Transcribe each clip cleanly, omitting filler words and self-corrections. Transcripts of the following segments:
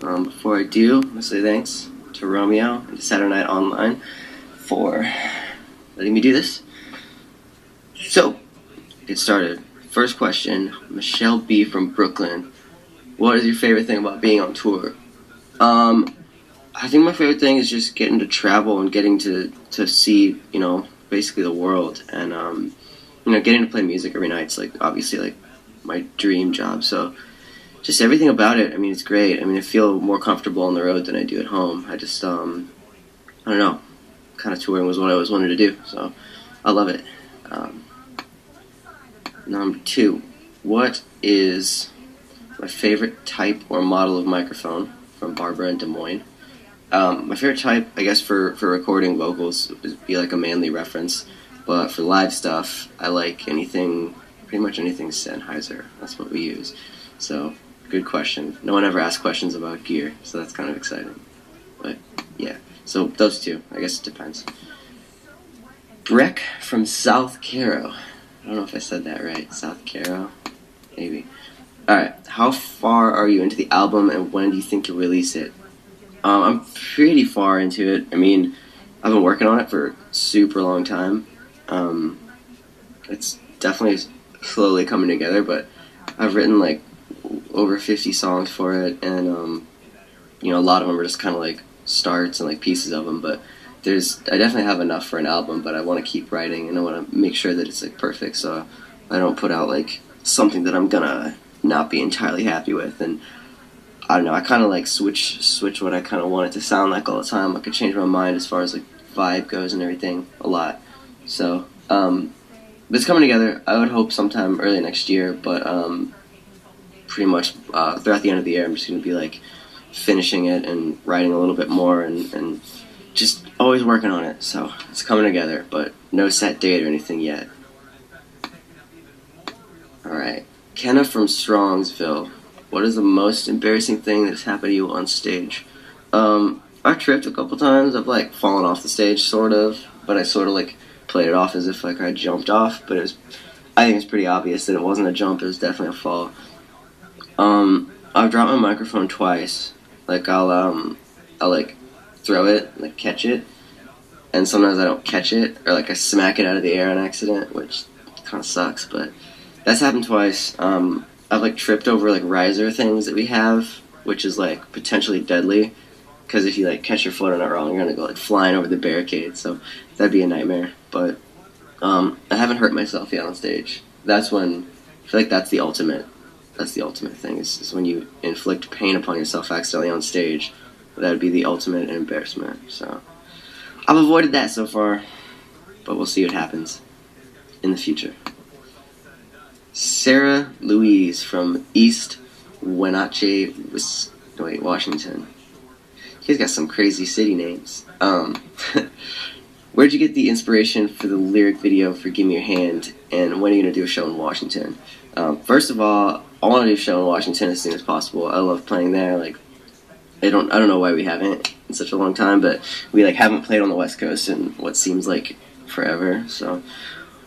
Before I do, I say thanks to Romeo and to Saturday Night Online for letting me do this. So, get started. First question, Michelle B. from Brooklyn. What is your favorite thing about being on tour? I think my favorite thing is just getting to travel and getting to see, basically the world. And, getting to play music every night is, obviously, my dream job. So, just everything about it, it's great. I feel more comfortable on the road than I do at home. I just, I don't know, kind of touring was what I always wanted to do, so I love it. Number 2, what is my favorite type or model of microphone? From Barbara in Des Moines. My favorite type, I guess, for recording vocals would be like a Manley reference, but for live stuff, I like pretty much anything Sennheiser. That's what we use. So, good question. No one ever asks questions about gear, so that's kind of exciting. But, yeah. So, those two. I guess it depends. Breck from South Caro. I don't know if I said that right. South Caro? Maybe. Alright. How far are you into the album, and when do you think you'll release it? I'm pretty far into it. I've been working on it for a super long time. It's definitely slowly coming together, but I've written, over 50 songs for it, and, a lot of them are just kind of, starts and, pieces of them, but I definitely have enough for an album, but I want to keep writing, and I want to make sure that it's, perfect, so I don't put out, something that I'm gonna not be entirely happy with, and I don't know, I kind of, switch what I kind of want it to sound like all the time. I could change my mind as far as, vibe goes and everything a lot, so, it's coming together. I would hope sometime early next year, but, pretty much, throughout the end of the year, I'm just gonna be, finishing it and writing a little bit more, and just always working on it, so it's coming together, but no set date or anything yet. Alright, Kenna from Strongsville. What is the most embarrassing thing that's happened to you on stage? I've tripped a couple times. I've, fallen off the stage, sort of, but I sort of, played it off as if, I jumped off, but I think it's pretty obvious that it wasn't a jump, it was definitely a fall. I've dropped my microphone twice. I'll throw it, catch it, and sometimes I don't catch it, or, I smack it out of the air on accident, which kind of sucks, but that's happened twice. I've, tripped over, riser things that we have, which is, potentially deadly, because if you, catch your foot on it wrong, you're gonna go, flying over the barricade, so that'd be a nightmare, but, I haven't hurt myself yet on stage. That's when, I feel like that's the ultimate thing, is when you inflict pain upon yourself accidentally on stage. That would be the ultimate embarrassment, so I've avoided that so far, but we'll see what happens in the future. Sarah Louise from East Wenatchee, Washington. You guys got some crazy city names. Where'd you get the inspiration for the lyric video for Give Me Your Hand, and when are you going to do a show in Washington? First of all, I want to do a show in Washington as soon as possible. I love playing there. I don't know why we haven't in such a long time, but we haven't played on the West Coast in what seems like forever. So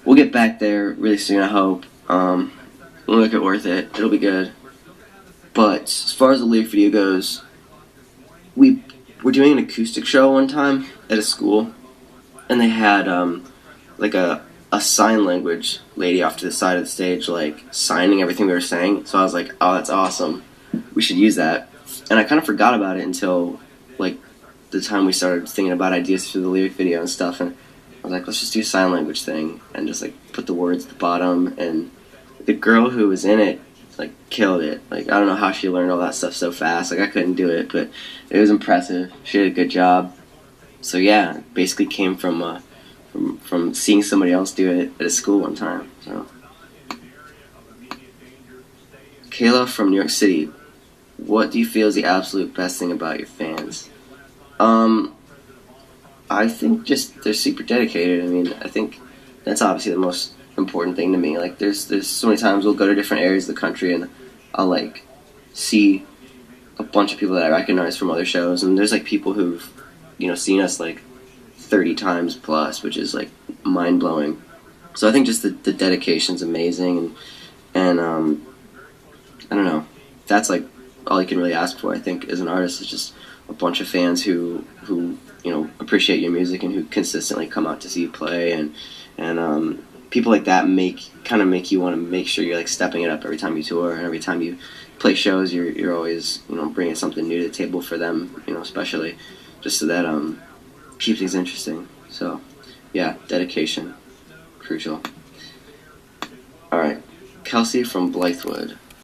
we'll get back there really soon, I hope. We'll make it worth it. It'll be good. But as far as the lyric video goes, we were doing an acoustic show one time at a school, and they had a sign language lady off to the side of the stage, signing everything we were saying. So I was like, oh, that's awesome. We should use that. And I kind of forgot about it until, the time we started thinking about ideas for the lyric video and stuff. And I was like, let's just do a sign language thing and just, put the words at the bottom. And the girl who was in it, killed it. I don't know how she learned all that stuff so fast. I couldn't do it, but it was impressive. She did a good job. So, yeah, it basically came from seeing somebody else do it at a school one time. So, Kayla from New York City. What do you feel is the absolute best thing about your fans? I think just they're super dedicated. I think that's obviously the most important thing to me. There's so many times we'll go to different areas of the country and I'll see a bunch of people that I recognize from other shows, and there's people who've seen us 30 times plus, which is mind blowing. So I think just the dedication's amazing, and I don't know, that's all you can really ask for, I think, as an artist, is just a bunch of fans who appreciate your music and who consistently come out to see you play, and people like that make you want to make sure you're like stepping it up every time you tour, and every time you play shows, you're always bringing something new to the table for them, especially just so that keeps things interesting. So yeah, dedication, crucial. All right, Kelsey from Blythewood.